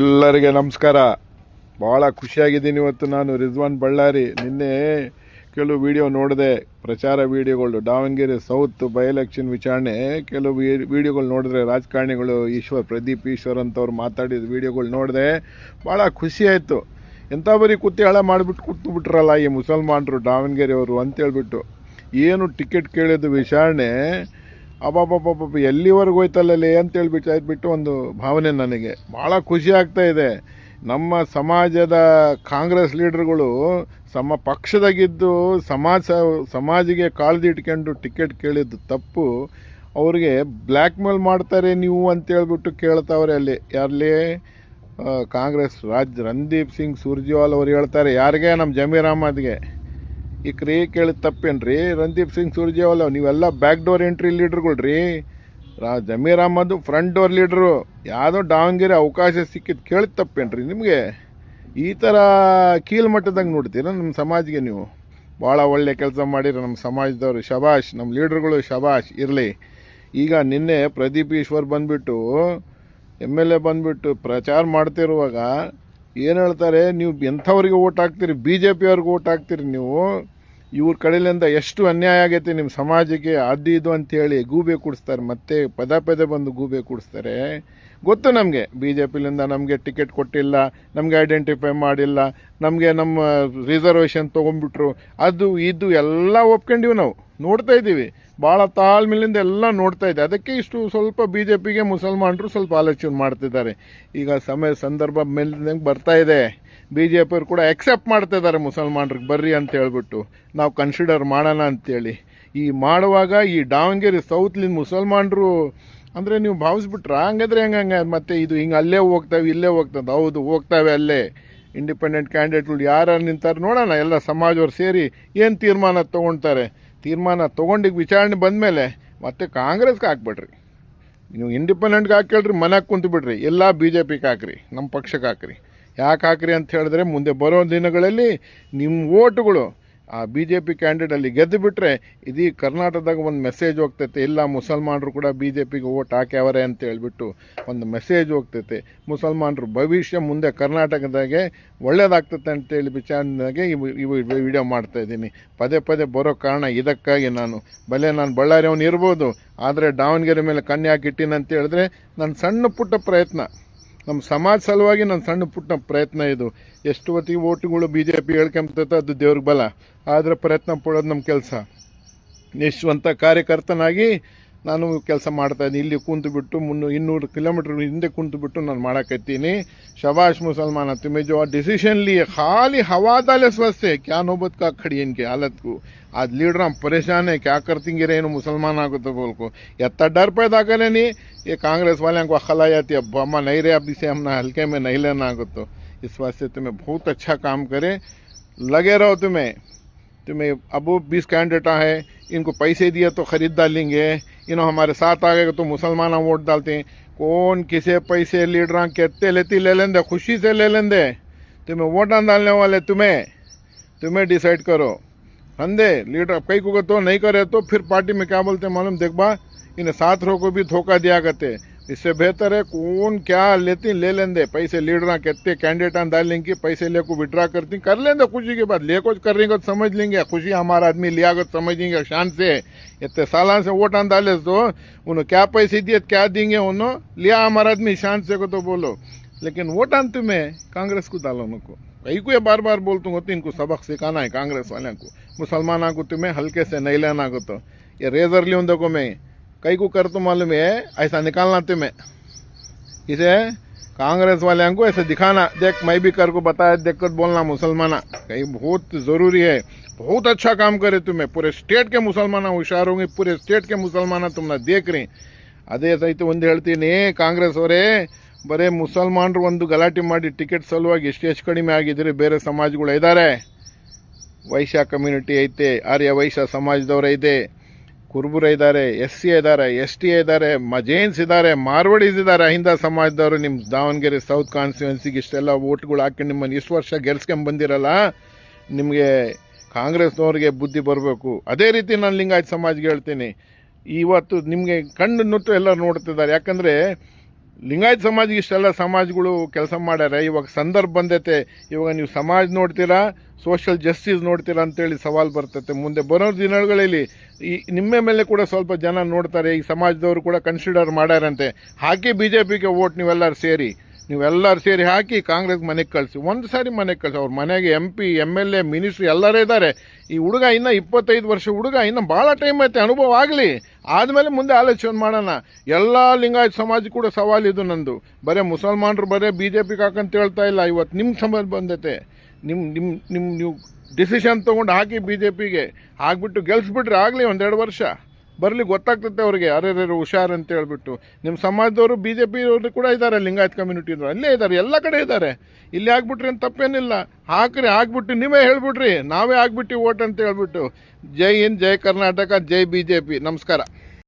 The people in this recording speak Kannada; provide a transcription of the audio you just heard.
ಎಲ್ಲರಿಗೆ ನಮಸ್ಕಾರ. ಭಾಳ ಖುಷಿಯಾಗಿದ್ದೀನಿ ಇವತ್ತು. ನಾನು ರಿಜ್ವಾನ್ ಬಳ್ಳಾರಿ. ನಿನ್ನೆ ಕೆಲವು ವಿಡಿಯೋ ನೋಡಿದೆ, ಪ್ರಚಾರ ವಿಡಿಯೋಗಳು, ದಾವಣಗೆರೆ ಸೌತ್ ಬೈ ಎಲೆಕ್ಷನ್ ವಿಚಾರಣೆ ಕೆಲವು ವಿಡಿಯೋಗಳು ನೋಡಿದ್ರೆ, ರಾಜಕಾರಣಿಗಳು ಪ್ರದೀಪ್ ಈಶ್ವರ್ ಅಂತವ್ರು ಮಾತಾಡಿದ ವಿಡಿಯೋಗಳು ನೋಡಿದೆ. ಭಾಳ ಖುಷಿ ಆಯಿತು. ಎಂಥ ಬರೀ ಕುತ್ತಿ ಮಾಡಿಬಿಟ್ಟು ಕೂತ್ಬಿಟ್ರಲ್ಲ ಈ ಮುಸಲ್ಮಾನರು ದಾವಣಗೆರೆಯವರು ಅಂತೇಳ್ಬಿಟ್ಟು. ಏನು ಟಿಕೆಟ್ ಕೇಳಿದ್ದು ವಿಚಾರಣೆ, ಅಬ್ಬಬ್ಬಬ್ಬಬ್ಬ ಎಲ್ಲಿವರೆಗೂ ಹೋಯ್ತಲ್ಲೇ ಅಂತೇಳ್ಬಿಟ್ಟು ಒಂದು ಭಾವನೆ ನನಗೆ ಭಾಳ ಖುಷಿ ಆಗ್ತಾ ಇದೆ. ನಮ್ಮ ಸಮಾಜದ ಕಾಂಗ್ರೆಸ್ ಲೀಡರ್ಗಳು ಪಕ್ಷದಾಗಿದ್ದು ಸಮಾಜಿಗೆ ಕಾಳ್ದಿಟ್ಕೊಂಡು ಟಿಕೆಟ್ ಕೇಳಿದ್ದು ತಪ್ಪು. ಅವ್ರಿಗೆ ಬ್ಲ್ಯಾಕ್ ಮೇಲ್ ಮಾಡ್ತಾರೆ ನೀವು ಅಂತೇಳ್ಬಿಟ್ಟು ಕೇಳ್ತಾವ್ರೆ. ಅಲ್ಲಿ ಯಾರಲ್ಲಿ ಕಾಂಗ್ರೆಸ್ ರಣದೀಪ್ ಸಿಂಗ್ ಸುರ್ಜೇವಾಲಾ ಅವ್ರು ಹೇಳ್ತಾರೆ, ಯಾರಿಗೆ? ನಮ್ಮ ಜಮೀರ್ ಅಹ್ಮದ್ಗೆ. ಈಕ್ರಿ ಕೇಳಿದ ತಪ್ಪೇನ್ರಿ? ರಣದೀಪ್ ಸಿಂಗ್ ಸುರ್ಜೇವಾಲಾ ನೀವೆಲ್ಲ ಬ್ಯಾಕ್ ಡೋರ್ ಎಂಟ್ರಿ ಲೀಡರ್ಗಳ್ರಿ. ಜಮೀರ್ ಅಹ್ಮದ್ ಫ್ರಂಟ್ ಡೋರ್ ಲೀಡ್ರು. ಯಾವುದೋ ದಾವಣಗೆರೆ ಅವಕಾಶ ಸಿಕ್ಕಿದ್ದು ಕೇಳಿದ ತಪ್ಪೇನ್ರಿ ನಿಮಗೆ? ಈ ಥರ ಕೀಳು ಮಟ್ಟದಾಗ ನೋಡ್ತೀರ ನಮ್ಮ ಸಮಾಜಿಗೆ ನೀವು. ಭಾಳ ಒಳ್ಳೆ ಕೆಲಸ ಮಾಡಿರ ನಮ್ಮ ಸಮಾಜದವರು. ಶಬಾಷ್, ನಮ್ಮ ಲೀಡರ್ಗಳು ಶಬಾಷ್ ಇರಲಿ. ಈಗ ನಿನ್ನೆ ಪ್ರದೀಪ್ ಈಶ್ವರ್ ಬಂದುಬಿಟ್ಟು MLA ಬಂದುಬಿಟ್ಟು ಪ್ರಚಾರ ಮಾಡ್ತಿರುವಾಗ ಏನು ಹೇಳ್ತಾರೆ, ನೀವು ಎಂಥವ್ರಿಗೆ ಓಟ್ ಹಾಕ್ತೀರಿ? BJP ಅವ್ರಿಗೆ ಓಟ್ ಹಾಕ್ತೀರಿ ನೀವು. ಇವ್ರ ಕಡೆಯಿಂದ ಎಷ್ಟು ಅನ್ಯಾಯ ಆಗೈತೆ ನಿಮ್ಮ ಸಮಾಜಕ್ಕೆ, ಅದು ಇದು ಅಂತೇಳಿ ಗೂಬೆ ಕೂಡಿಸ್ತಾರೆ. ಮತ್ತೆ ಪದೇ ಬಂದು ಗೂಬೆ ಕೂಡಿಸ್ತಾರೆ. ಗೊತ್ತು ನಮಗೆ, BJPಲಿಂದ ನಮಗೆ ಟಿಕೆಟ್ ಕೊಟ್ಟಿಲ್ಲ, ನಮಗೆ ಐಡೆಂಟಿಫೈ ಮಾಡಿಲ್ಲ, ನಮಗೆ ನಮ್ಮ ರಿಸರ್ವೇಷನ್ ತೊಗೊಂಡ್ಬಿಟ್ರು, ಅದು ಇದು ಎಲ್ಲ ಒಪ್ಕೊಂಡಿವಿ. ನಾವು ನೋಡ್ತಾ ಇದ್ದೀವಿ, ಭಾಳ ತಾಳ್ಮೆಲಿಂದ ಎಲ್ಲ ನೋಡ್ತಾ ಇದೆ. ಅದಕ್ಕೆ ಇಷ್ಟು ಸ್ವಲ್ಪ BJPಗೆ ಮುಸಲ್ಮಾನರು ಸ್ವಲ್ಪ ಆಲೋಚನೆ ಮಾಡ್ತಿದ್ದಾರೆ. ಈಗ ಸಂದರ್ಭ ಮೇಲ್ದಂಗೆ ಬರ್ತಾ ಇದೆ. BJP ಅವ್ರು ಕೂಡ ಎಕ್ಸೆಪ್ಟ್ ಮಾಡ್ತಾ ಇದ್ದಾರೆ ಮುಸಲ್ಮಾನ್ರಿಗೆ ಬರ್ರಿ ಅಂತ ಹೇಳ್ಬಿಟ್ಟು, ನಾವು ಕನ್ಸಿಡರ್ ಮಾಡೋಣ ಅಂತೇಳಿ. ಈ ಮಾಡುವಾಗ ಈ ದಾವಣಗೆರೆ ಸೌತ್ಲಿಂದ ಮುಸಲ್ಮಾನರು ಅಂದರೆ ನೀವು ಭಾವಿಸ್ಬಿಟ್ರ ಹಂಗಾದ್ರೆ ಹೆಂಗೆ? ಮತ್ತೆ ಇದು ಹಿಂಗೆ ಅಲ್ಲೇ ಹೋಗ್ತಾವೆ ಇಲ್ಲೇ ಹೋಗ್ತದೆ. ಹೌದು, ಹೋಗ್ತಾವೆ ಅಲ್ಲೇ. ಇಂಡಿಪೆಂಡೆಂಟ್ ಕ್ಯಾಂಡಿಡೇಟ್ಗಳು ಯಾರು ನಿಂತಾರೆ ನೋಡೋಣ. ಎಲ್ಲ ಸಮಾಜವ್ರು ಸೇರಿ ಏನು ತೀರ್ಮಾನ ತೊಗೊಳ್ತಾರೆ. ತೀರ್ಮಾನ ತೊಗೊಂಡಿಗೆ ವಿಚಾರಣೆ ಬಂದಮೇಲೆ ಮತ್ತೆ ಕಾಂಗ್ರೆಸ್ಗೆ ಹಾಕ್ಬಿಡ್ರಿ. ನೀವು ಇಂಡಿಪೆಂಡೆಂಟ್ಗೆ ಹಾಕೇಳ್ರಿ, ಮನೆಗೆ ಕುಂತು ಬಿಡ್ರಿ. ಎಲ್ಲ BJPಗೆ ಹಾಕ್ರಿ, ನಮ್ಮ ಪಕ್ಷಕ್ಕೆ ಹಾಕ್ರಿ. ಯಾಕೆ ಹಾಕ್ರಿ ಅಂತ ಹೇಳಿದ್ರೆ, ಮುಂದೆ ಬರೋ ದಿನಗಳಲ್ಲಿ ನಿಮ್ಮ ಓಟುಗಳು ಆ BJP ಕ್ಯಾಂಡಿಡೇಟ್ ಅಲ್ಲಿ ಗೆದ್ದು ಬಿಟ್ರೆ ಇದೀ ಕರ್ನಾಟಕದಾಗ ಒಂದು ಮೆಸೇಜ್ ಹೋಗ್ತೈತೆ. ಎಲ್ಲ ಮುಸಲ್ಮಾನರು ಕೂಡ BJPಗೆ ಓಟ್ ಹಾಕ್ಯಾವರೆ ಅಂತ ಹೇಳ್ಬಿಟ್ಟು ಒಂದು ಮೆಸೇಜ್ ಹೋಗ್ತೈತೆ. ಮುಸಲ್ಮಾನರು ಭವಿಷ್ಯ ಮುಂದೆ ಕರ್ನಾಟಕದಾಗೆ ಒಳ್ಳೇದಾಗ್ತೈತೆ ಅಂತೇಳಿ ವಿಚಾರಣೆಗೆ ಇವು ವಿಡಿಯೋ ಮಾಡ್ತಾಯಿದ್ದೀನಿ. ಪದೇ ಬರೋ ಕಾರಣ ಇದಕ್ಕಾಗಿ. ನಾನು ಬಳ್ಳಾರಿ ಅವನು ಇರ್ಬೋದು, ಆದರೆ ದಾವಣಗೆರೆ ಮೇಲೆ ಕಣ್ಣು ಯಾಕೆ ಇಟ್ಟಿನ ಅಂತ ಹೇಳಿದ್ರೆ, ನನ್ನ ಸಣ್ಣ ಪುಟ್ಟ ಪ್ರಯತ್ನ, ನಮ್ಮ ಸಮಾಜ ಸಲುವಾಗಿ ನನ್ನ ಸಣ್ಣ ಪುಟ್ಟ ಪ್ರಯತ್ನ ಇದು. ಎಷ್ಟು ಹೊತ್ತಿಗೆ ಓಟುಗಳು BJP ಹೇಳ್ಕೊಂಬತ್ತೈತೆ ಅದು ದೇವ್ರಿಗೆ ಬಲ, ಆದರೆ ಪ್ರಯತ್ನ ಪಡೋದು ನಮ್ಮ ಕೆಲಸ. ನಿಷ್ಠವಂತ ಕಾರ್ಯಕರ್ತನಾಗಿ ನಾನು ಕೆಲಸ ಮಾಡ್ತಾಯಿದ್ದೀನಿ. ಇಲ್ಲಿ ಕೂತು 200 किलोमीटर ಹಿಂದೆ ಕೂತು ನಾನು ಮಾಡಕತ್ತೀನಿ. शबाश मुसलमान, तुम्हें जो डिसीजन लिए खाली हवा डाले वास्ते, क्या नौबत का खड़ी है इनकी हालत को. आज लीडर हम परेशान है, क्या करती रहे मुसलमान आगो तो बोल को इतना डर पैदा करे नहीं. ये कांग्रेस वाले को अखल आ जाती है, अब हम नहीं रहे, अब इसे हम हल्के में नहीं लेना आगो. तो इस वास्ते तुम्हें बहुत अच्छा काम करे, लगे रहो. तुम्हें अब 20 कैंडिडेट है, इनको पैसे दिए तो खरीद डालेंगे. इन्हों हमारे साथ आ गए तो मुसलमान वोट डालते हैं. कौन किसे पैसे लीडर कहते लेती ले लेंदे, खुशी से ले लेंदे. तुम्हें वोट डालने वाले तुम्हें डिसाइड करो. अंधे लीडर कई को तो नहीं करे तो फिर पार्टी में क्या बोलते मालूम, देख बा इन्हें साथ रो को भी धोखा दिया करते. इससे बेहतर है कौन क्या लेती ले लेंदे पैसे. लीडर कहते कैंडिडेट डालेंगे कि पैसे लेको विड्रा करती कर लेंगे. खुशी के बाद लेको कर रही तो समझ लेंगे, खुशी हमारा आदमी लिया को समझ लेंगे शान से. इतने साल से वोट डाले तो उन्होंने क्या पैसे दिए क्या देंगे, उन्होंने लिया हमारा आदमी शान से को तो बोलो. लेकिन वोट तुम्हें कांग्रेस को डालो उनको. कई को ये बार बोलता हूँ, इनको सबक सिखाना है कांग्रेस वाले को. मुसलमान को तुम्हें हल्के से नहीं लेना को. तो ये रेजर लियो देखो, मैं कई को कर तो मालूम है ऐसा निकालना तुम्हें. इसे कांग्रेस वाले को ऐसे दिखाना, देख मैं भी कर को बताया, देख कर बोलना मुसलमान कहीं बहुत ज़रूरी है. बहुत अच्छा काम करे तुम्हें. पूरे स्टेट के मुसलमान हुशार होंगे, पूरे स्टेट के मुसलमान तुमने देख रही. ಅದೇ ಸಹಿತ ಒಂದು ಹೇಳ್ತೀನಿ, ಕಾಂಗ್ರೆಸ್ ಅವರೇ ಬರೇ ಮುಸಲ್ಮಾನರು ಒಂದು ಗಲಾಟೆ ಮಾಡಿ ಟಿಕೆಟ್ ಸಲುವಾಗಿ ಎಷ್ಟು ಕಡಿಮೆ ಆಗಿದ್ರೆ ಬೇರೆ ಸಮಾಜಗಳು ಇದ್ದಾರೆ. ವೈಶ್ಯ ಕಮ್ಯುನಿಟಿ ಐತೆ, ಆರ್ಯ ವೈಶ್ಯ ಸಮಾಜದವರ ಇದೆ, ಕುರುಬರು ಇದ್ದಾರೆ, SC ಇದ್ದಾರೆ, ST ಇದ್ದಾರೆ, ಜೈನ್ಸ್ ಇದ್ದಾರೆ, ಮಾರ್ವಾಡೀಸ್ ಇದ್ದಾರೆ, ಅಹಿಂದ ಸಮಾಜದವರು. ನಿಮ್ಮ ದಾವಣಗೆರೆ ಸೌತ್ ಕಾನ್ಸ್ಟಿಟ್ಯೂನ್ಸಿಗೆ ಇಷ್ಟೆಲ್ಲ ಓಟ್ಗಳು ಹಾಕಿ ನಿಮ್ಮನ್ನು ಇಷ್ಟು ವರ್ಷ ಗೆಲ್ಸ್ಕೊಂಬಂದಿರಲ್ಲ, ನಿಮಗೆ ಕಾಂಗ್ರೆಸ್ನವ್ರಿಗೆ ಬುದ್ಧಿ ಬರಬೇಕು. ಅದೇ ರೀತಿ ನಾನು ಲಿಂಗಾಯತ್ ಸಮಾಜ್ಗೆ ಹೇಳ್ತೀನಿ, ಇವತ್ತು ನಿಮಗೆ ಕಣ್ಣು ನುಟ್ಟು ಎಲ್ಲ ನೋಡ್ತಿದ್ದಾರೆ. ಯಾಕಂದರೆ ಲಿಂಗಾಯತ್ ಸಮಾಜ ಇಷ್ಟೆಲ್ಲ ಸಮಾಜಗಳು ಕೆಲಸ ಮಾಡ್ಯಾರ. ಇವಾಗ ಸಂದರ್ಭ ಬಂದೈತೆ, ಇವಾಗ ನೀವು ಸಮಾಜ ನೋಡ್ತೀರಾ, ಸೋಷಿಯಲ್ ಜಸ್ಟಿಸ್ ನೋಡ್ತೀರಾ ಅಂತೇಳಿ ಸವಾಲು ಬರ್ತೈತೆ. ಮುಂದೆ ಬರೋ ದಿನಗಳಲ್ಲಿ ಈ ನಿಮ್ಮ ಮೇಲೆ ಕೂಡ ಸ್ವಲ್ಪ ಜನ ನೋಡ್ತಾರೆ, ಈ ಸಮಾಜದವರು ಕೂಡ ಕನ್ಸಿಡರ್ ಮಾಡ್ಯಾರಂತೆ. ಹಾಕಿ BJPಗೆ ವೋಟ್ ನೀವೆಲ್ಲರೂ ಸೇರಿ ಹಾಕಿ ಕಾಂಗ್ರೆಸ್ ಮನೆಗೆ ಕಳಿಸಿ. ಒಂದು ಸಾರಿ ಮನೆಗೆ ಕಳಿಸಿ. ಅವ್ರ ಮನೆಗೆ MP MLA ಮಿನಿಸ್ಟ್ರಿ ಎಲ್ಲರೂ ಇದ್ದಾರೆ. ಈ ಹುಡುಗ ಇನ್ನೂ 25 ವರ್ಷ ಹುಡುಗ, ಇನ್ನೂ ಭಾಳ ಟೈಮ್ ಐತೆ, ಅನುಭವ ಆಗಲಿ, ಆದಮೇಲೆ ಮುಂದೆ ಆಲೋಚನೆ ಮಾಡೋಣ. ಎಲ್ಲ ಲಿಂಗಾಯತ್ ಸಮಾಜ ಕೂಡ ಸವಾಲಿದು ನಂದು. ಬರೀ ಮುಸಲ್ಮಾನರು ಬರೀ BJPಗೆ ಹಾಕಂತ ಹೇಳ್ತಾ ಇಲ್ಲ. ಇವತ್ತು ನಿಮ್ಮ ಸಮಾಜ ಬಂದೈತೆ, ನೀವು ಡಿಸಿಷನ್ ತೊಗೊಂಡು ಹಾಕಿ BJPಗೆ ಹಾಕ್ಬಿಟ್ಟು ಗೆಲ್ಸ್ಬಿಟ್ರೆ ಆಗಲಿ, 1-2 ವರ್ಷ ಬರಲಿ, ಗೊತ್ತಾಗ್ತದೆ ಅವ್ರಿಗೆ ಯಾರ್ಯಾರು ಹುಷಾರು ಅಂತ ಹೇಳ್ಬಿಟ್ಟು. ನಿಮ್ಮ ಸಮಾಜದವರು BJP ಅವರು ಕೂಡ ಇದ್ದಾರೆ, ಲಿಂಗಾಯತ್ ಕಮ್ಯುನಿಟಿಯವರು ಅಲ್ಲೇ ಇದ್ದಾರೆ, ಎಲ್ಲ ಕಡೆ ಇದ್ದಾರೆ. ಇಲ್ಲಿ ಆಗ್ಬಿಟ್ರಿ ಅಂತ ತಪ್ಪೇನಿಲ್ಲ, ಹಾಕ್ರಿ, ಆಗ್ಬಿಟ್ಟು ನೀವೇ ಹೇಳ್ಬಿಟ್ರಿ ನಾವೇ ಆಗ್ಬಿಟ್ಟು ಓಟ್ ಅಂತ ಹೇಳ್ಬಿಟ್ಟು. ಜೈ ಹಿಂದ್, ಜೈ ಕರ್ನಾಟಕ, ಜೈ BJP. ನಮಸ್ಕಾರ.